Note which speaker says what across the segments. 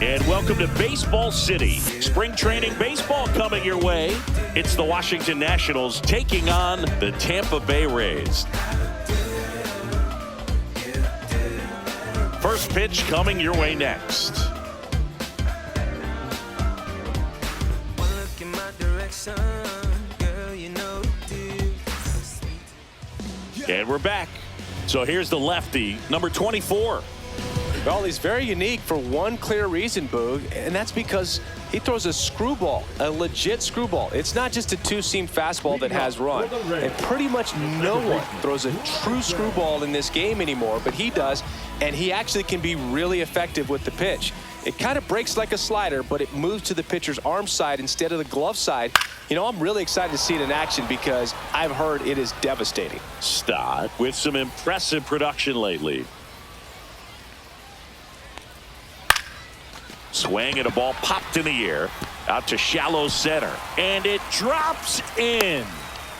Speaker 1: And welcome to Baseball City. Spring training baseball coming your way. It's the Washington Nationals taking on the Tampa Bay Rays. First pitch coming your way next. And we're back. So here's the lefty, number 24.
Speaker 2: Well, he's very unique for one clear reason, Boog, and that's because he throws a screwball, a legit screwball. It's not just a two-seam fastball that has run. And pretty much no one throws a true screwball in this game anymore, but he does, and he actually can be really effective with the pitch. It kind of breaks like a slider, but it moves to the pitcher's arm side instead of the glove side. You know, I'm really excited to see it in action because I've heard it is devastating.
Speaker 1: Stott with some impressive production lately. Swing and a ball popped in the air out to shallow center, and it drops in.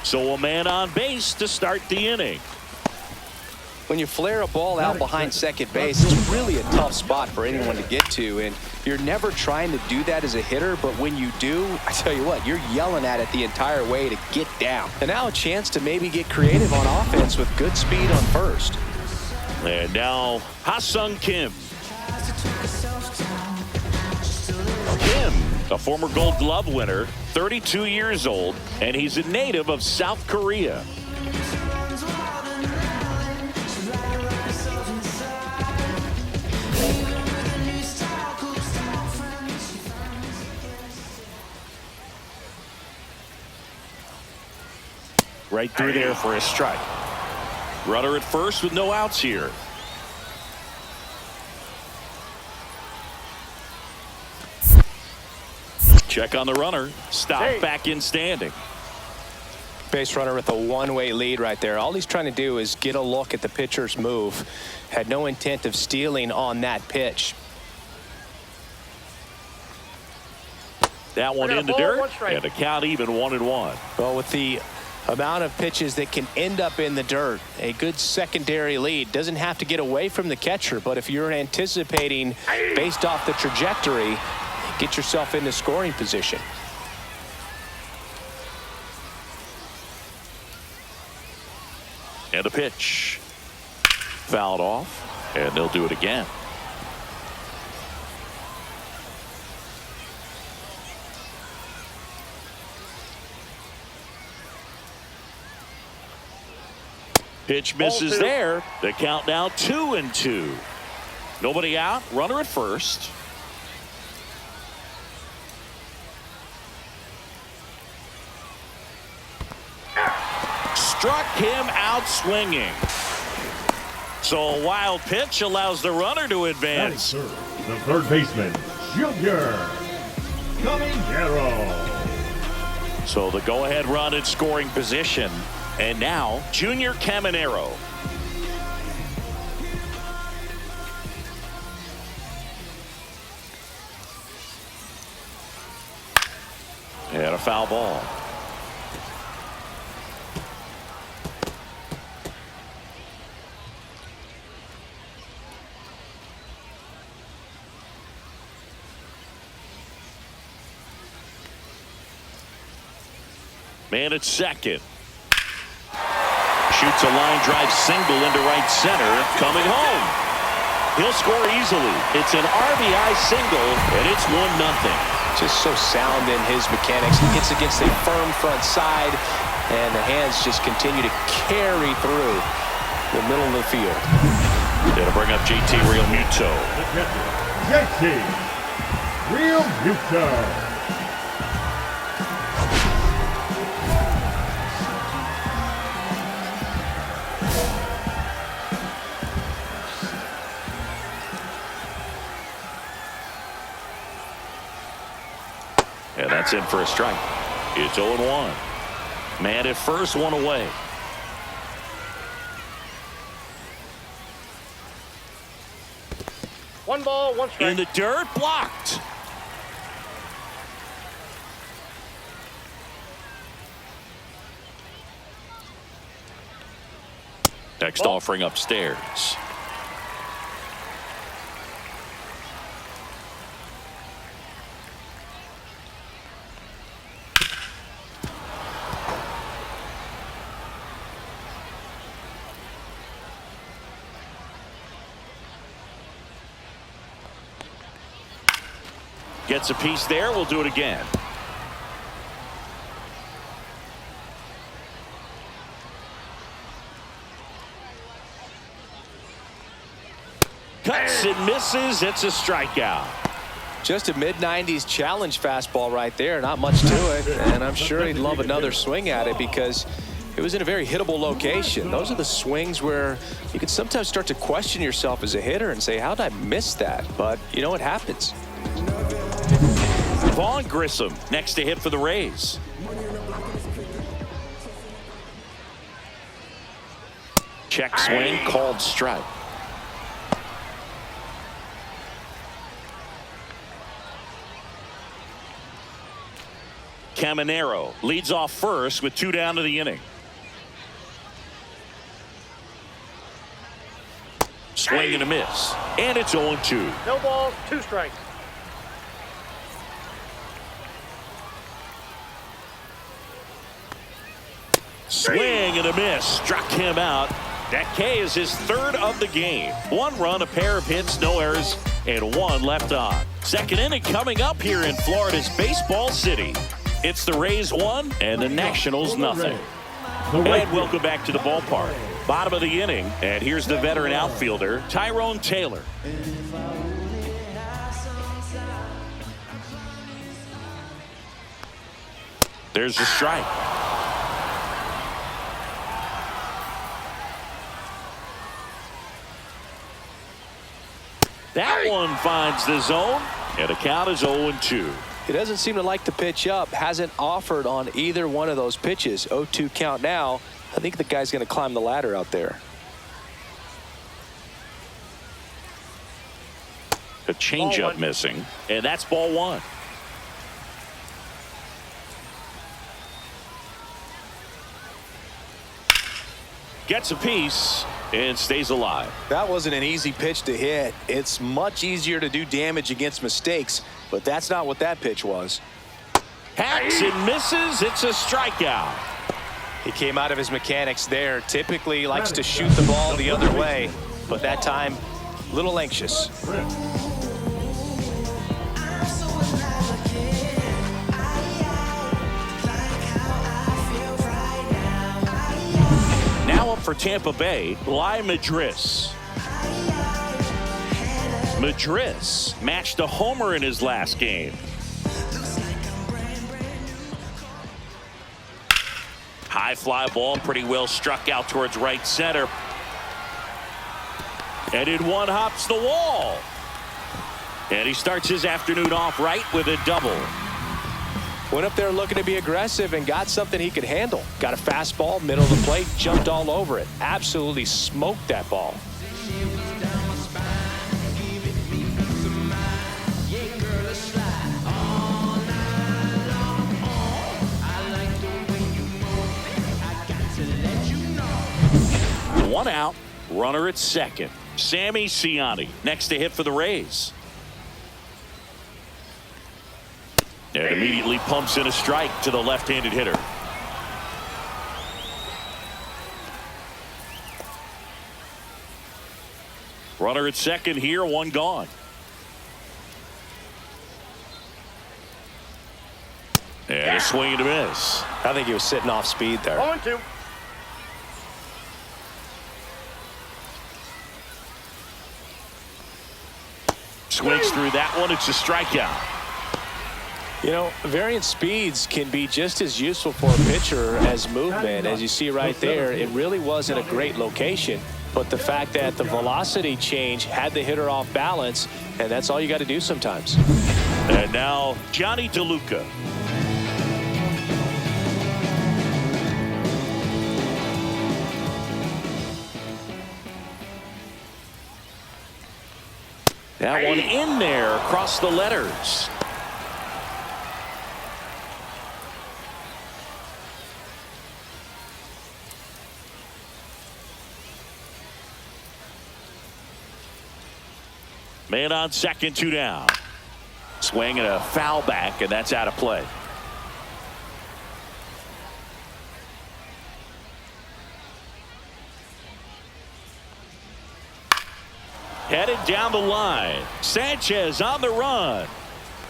Speaker 1: So a man on base to start the inning.
Speaker 2: When you flare a ball out behind second base, it's really a tough spot for anyone to get to, and you're never trying to do that as a hitter, but when you do, I tell you what, you're yelling at it the entire way to get down. And now a chance to maybe get creative on offense with good speed on first.
Speaker 1: And now Ha-Sung Kim. Kim, a former Gold Glove winner, 32 years old, and he's a native of South Korea. Right through there for a strike. Runner at first with no outs here. Check on the runner. Stop back in standing.
Speaker 2: Base runner with a one-way lead right there. All he's trying to do is get a look at the pitcher's move. Had no intent of stealing on that pitch.
Speaker 1: That one in the dirt, and the count even 1-1.
Speaker 2: Well, with the amount of pitches that can end up in the dirt, a good secondary lead. Doesn't have to get away from the catcher, but if you're anticipating based off the trajectory, get yourself into scoring position.
Speaker 1: And a pitch. Fouled off, and they'll do it again. Pitch misses there. The count now 2-2. Nobody out. Runner at first. Struck him out swinging. So a wild pitch allows the runner to advance.
Speaker 3: The third baseman, Junior Caminero.
Speaker 1: So the go-ahead run in scoring position. And now, Junior Caminero. And a foul ball. Man at second. Shoots a line drive single into right center. Coming home. He'll score easily. It's an RBI single, and it's 1-0.
Speaker 2: Just so sound in his mechanics. He hits against a firm front side, and the hands just continue to carry through the middle of the field.
Speaker 1: They'll bring up JT Realmuto.
Speaker 3: JT Realmuto.
Speaker 1: And that's in for a strike. It's 0-1. Man at first, one away.
Speaker 4: One ball, one strike.
Speaker 1: In the dirt, blocked. Next offering upstairs. Gets a piece there. We'll do it again. Cuts and misses. It's a strikeout.
Speaker 2: Just a mid-90s challenge fastball right there. Not much to it. And I'm sure he'd love another swing at it because it was in a very hittable location. Those are the swings where you can sometimes start to question yourself as a hitter and say, how did I miss that? But you know what happens.
Speaker 1: Vaughn Grissom next to hit for the Rays. Check swing, called strike. Caminero leads off first with 2 down to the inning. Swing and a miss. And it's 0-2.
Speaker 4: No balls, 2 strikes.
Speaker 1: Swing and a miss. Struck him out. That K is his 3rd of the game. 1 run, a pair of hits, no errors, and 1 left on. Second inning coming up here in Florida's Baseball City. It's the Rays 1 and the Nationals nothing. And welcome back to the ballpark. Bottom of the inning, and here's the veteran outfielder, Tyrone Taylor. There's the strike. That one finds the zone, and the count is 0-2.
Speaker 2: He doesn't seem to like to pitch up. Hasn't offered on either one of those pitches. 0-2 count now. I think the guy's going to climb the ladder out there.
Speaker 1: A changeup missing, and that's ball 1. Gets a piece and stays alive.
Speaker 2: That wasn't an easy pitch to hit. It's much easier to do damage against mistakes, but that's not what that pitch was.
Speaker 1: Hacks and misses. It's a strikeout.
Speaker 2: He came out of his mechanics there. Typically likes to shoot the ball the other way, but that time a little anxious.
Speaker 1: Now up for Tampa Bay, Lai Madris. Madris matched a homer in his last game. High fly ball, pretty well struck out towards right center. And in one hops the wall. And he starts his afternoon off right with a double.
Speaker 2: Went up there looking to be aggressive and got something he could handle. Got a fastball, middle of the plate, jumped all over it. Absolutely smoked that ball.
Speaker 1: One out, runner at second. Sammy Ciani next to hit for the Rays. And immediately pumps in a strike to the left-handed hitter. Runner at second here, 1 gone. And a swing and a miss.
Speaker 2: I think he was sitting off speed there.
Speaker 4: 0-2.
Speaker 1: Swings through that one. It's a strikeout.
Speaker 2: You know, variant speeds can be just as useful for a pitcher as movement. As you see right there, it really wasn't a great location. But the fact that the velocity change had the hitter off balance, and that's all you got to do sometimes.
Speaker 1: And now Johnny DeLuca. That one in there across the letters. Man on second, 2 down. Swing and a foul back, and that's out of play. Headed down the line. Sanchez on the run.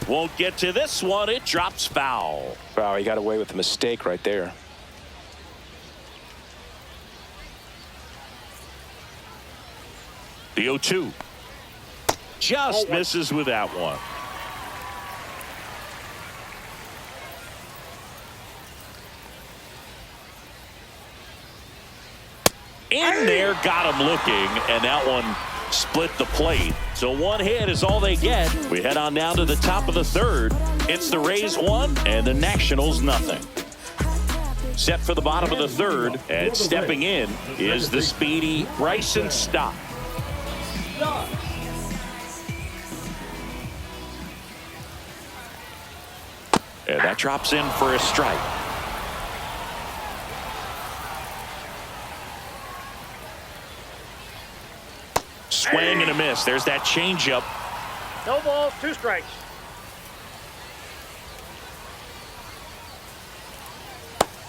Speaker 1: Won't get to this one. It drops foul.
Speaker 2: Wow, he got away with a mistake right there.
Speaker 1: The 0-2. Just misses with that one. In there, got him looking, and that one split the plate. So one hit is all they get. We head on down to the top of the third. It's the Rays 1 and the Nationals nothing. Set for the bottom of the third, and stepping in is the speedy Bryson Stott. And that drops in for a strike. Swing and a miss. There's that changeup.
Speaker 4: No balls, 2 strikes.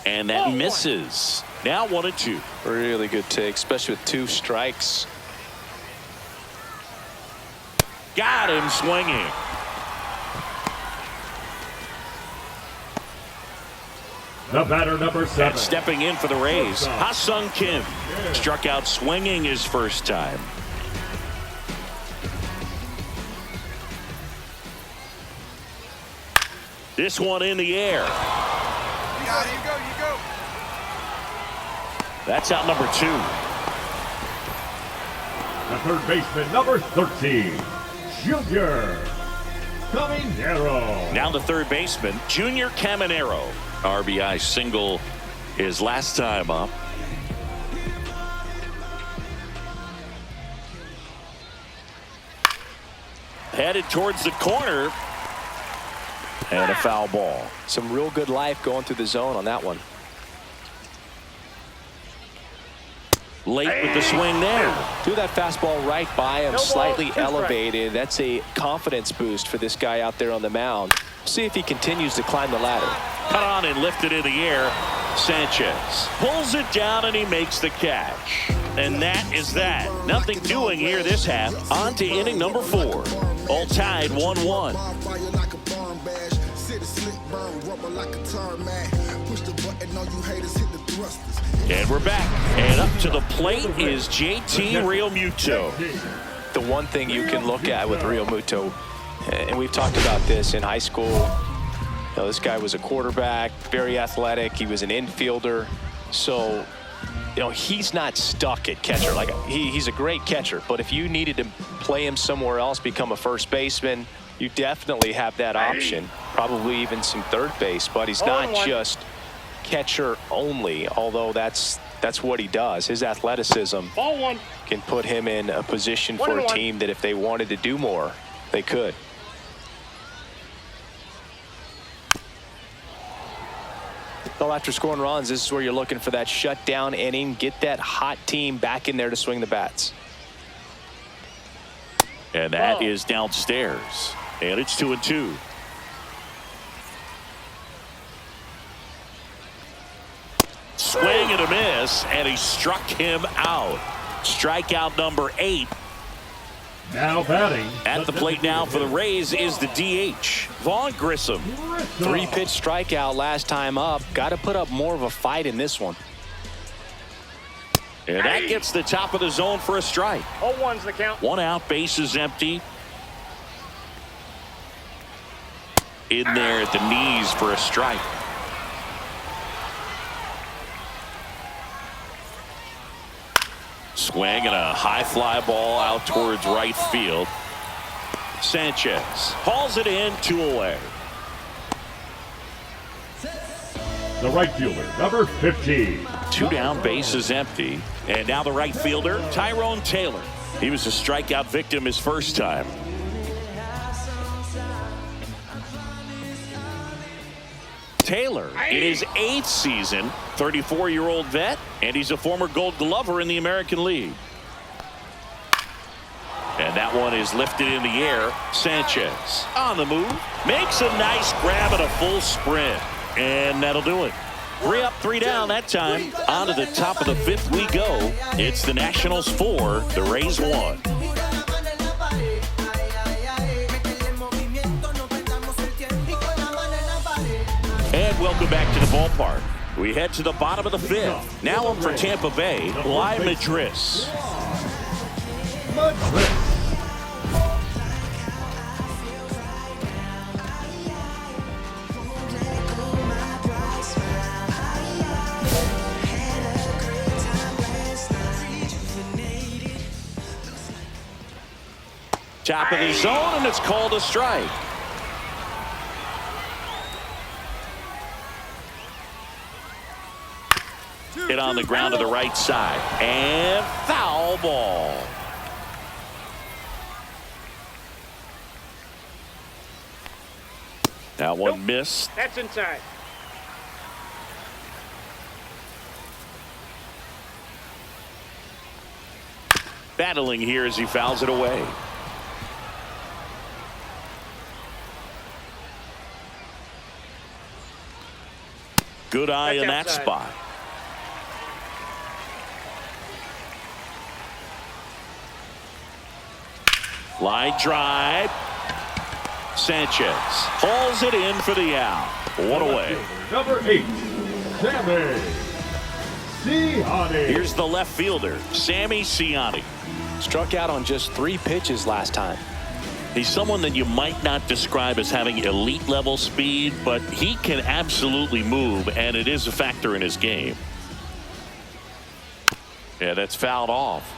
Speaker 1: And that misses. Now 1-2.
Speaker 2: Really good take, especially with 2 strikes.
Speaker 1: Got him swinging.
Speaker 3: The batter, number 7.
Speaker 1: And stepping in for the Rays, Ha-Sung Kim. Struck out swinging his first time. This one in the air.
Speaker 5: You go.
Speaker 1: That's out number 2.
Speaker 3: The third baseman, number 13, Junior Caminero.
Speaker 1: Now the third baseman, Junior Caminero. RBI single his last time up. Headed towards the corner. And a foul ball.
Speaker 2: Some real good life going through the zone on that one.
Speaker 1: Late with the swing there.
Speaker 2: Threw that fastball right by him,
Speaker 4: No ball,
Speaker 2: slightly
Speaker 4: 2 strikes.
Speaker 2: elevated. That's a confidence boost for this guy out there on the mound. See if he continues to climb the ladder.
Speaker 1: Cut on and lifted in the air. Sanchez pulls it down and he makes the catch. And that is that. Nothing doing here this half. On to inning number 4. All tied 1-1. And we're back. And up to the plate is JT Realmuto.
Speaker 2: The one thing you can look at with Realmuto, and we've talked about this in high school, you know, this guy was a quarterback, very athletic. He was an infielder. So, you know, he's not stuck at catcher. Like he's a great catcher. But if you needed to play him somewhere else, become a first baseman, you definitely have that option. Probably even some third base. But he's not just catcher only, although that's what he does. His athleticism
Speaker 4: Ball 1.
Speaker 2: can put him in a position for a
Speaker 4: 1-1.
Speaker 2: team that if they wanted to do more, they could. Well, after scoring runs, this is where you're looking for that shutdown inning. Get that hot team back in there to swing the bats.
Speaker 1: And that is downstairs. And it's 2-2. Swing and a miss, and he struck him out. Strikeout number 8.
Speaker 3: Now batting.
Speaker 1: At the plate now for the Rays is the DH, Vaughn Grissom.
Speaker 2: 3-pitch strikeout last time up. Got to put up more of a fight in this one.
Speaker 1: And that gets the top of the zone for a strike.
Speaker 4: 0-1's the count.
Speaker 1: 1 out, bases empty. In there at the knees for a strike. Swing and a high fly ball out towards right field. Sanchez hauls it in, 2 away.
Speaker 3: The right fielder, number 15.
Speaker 1: 2 down, bases empty. And now the right fielder, Tyrone Taylor. He was a strikeout victim his first time. Taylor in his 8th season, 34-year-old vet, and he's a former Gold Glover in the American League. And that one is lifted in the air. Sanchez on the move, makes a nice grab and a full sprint, and that'll do it. 3 up, 3 down that time. On to the top of the 5th we go. It's the Nationals 4, the Rays 1. welcome back to the ballpark. We head to the bottom of the fifth. Now in for Tampa Bay, Lai Madris. Top of the zone, and it's called a strike. Hit on the ground to the right side. And foul ball. That one missed.
Speaker 4: That's inside.
Speaker 1: Battling here as he fouls it away. Good eye in that spot. Line drive. Sanchez hauls it in for the out. One away.
Speaker 3: Number 8, Sammy Siani.
Speaker 1: Here's the left fielder, Sammy Siani.
Speaker 2: Struck out on just 3 pitches last time.
Speaker 1: He's someone that you might not describe as having elite level speed, but he can absolutely move, and it is a factor in his game. Yeah, that's fouled off.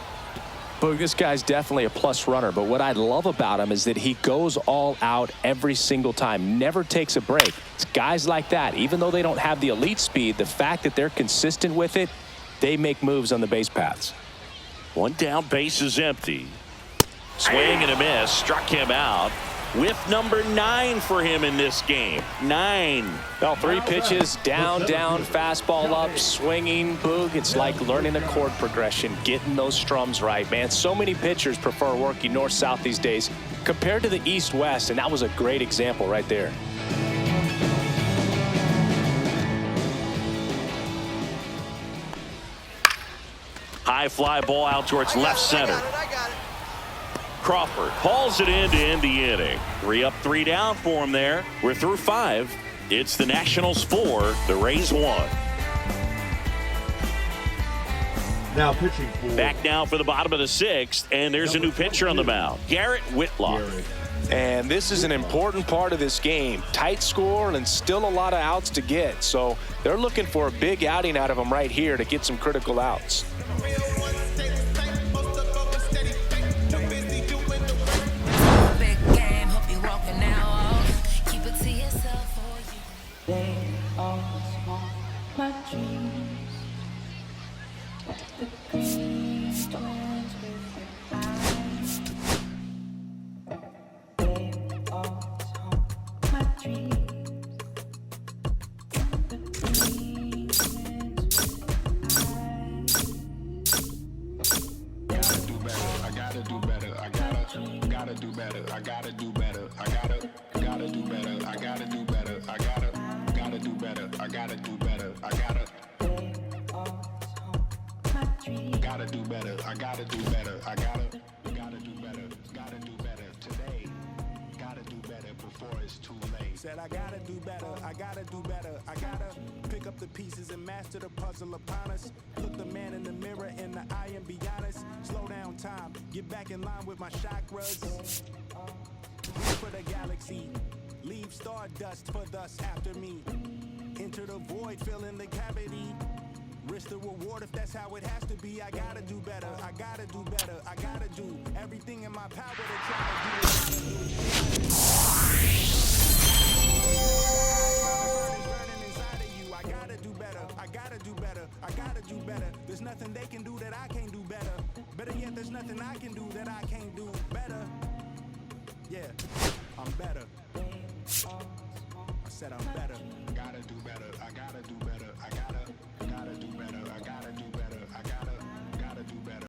Speaker 2: But this guy's definitely a plus runner, but what I love about him is that he goes all out every single time, never takes a break. It's guys like that, even though they don't have the elite speed, the fact that they're consistent with it, they make moves on the base paths.
Speaker 1: One down, base is empty. Swing and a miss, struck him out with number 9 for him in this game. 9.
Speaker 2: Well, 3 pitches, down, fastball up, swinging, boog. It's like learning a chord progression, getting those strums right, man. So many pitchers prefer working north-south these days compared to the east-west, and that was a great example right there.
Speaker 1: High fly ball out towards left center.
Speaker 5: I got it.
Speaker 1: Crawford hauls it in to end the inning. 3 up, 3 down for him there. We're through 5. It's the Nationals 4, the Rays 1.
Speaker 3: Now pitching for.
Speaker 1: Back now for the bottom of the 6th, and there's a new pitcher on the mound, Garrett Whitlock.
Speaker 2: And this is an important part of this game. Tight score and still a lot of outs to get. So they're looking for a big outing out of him right here to get some critical outs.
Speaker 6: Said I gotta do better, I gotta do better, I gotta pick up the pieces and master the puzzle upon us. Look the man in the mirror in the eye and be honest. Slow down time, get back in line with my chakras. Reach for the galaxy, leave stardust for thus after me. Enter the void, fill in the cavity. Risk the reward if that's how it has to be. I gotta do better, I gotta do better, I gotta do everything in my power to try to do it. I gotta do better, I gotta do better, I gotta do better. There's nothing they can do that I can't do better. Better yet, there's nothing I can do that I can't do better. Yeah, I'm better. I said I'm better.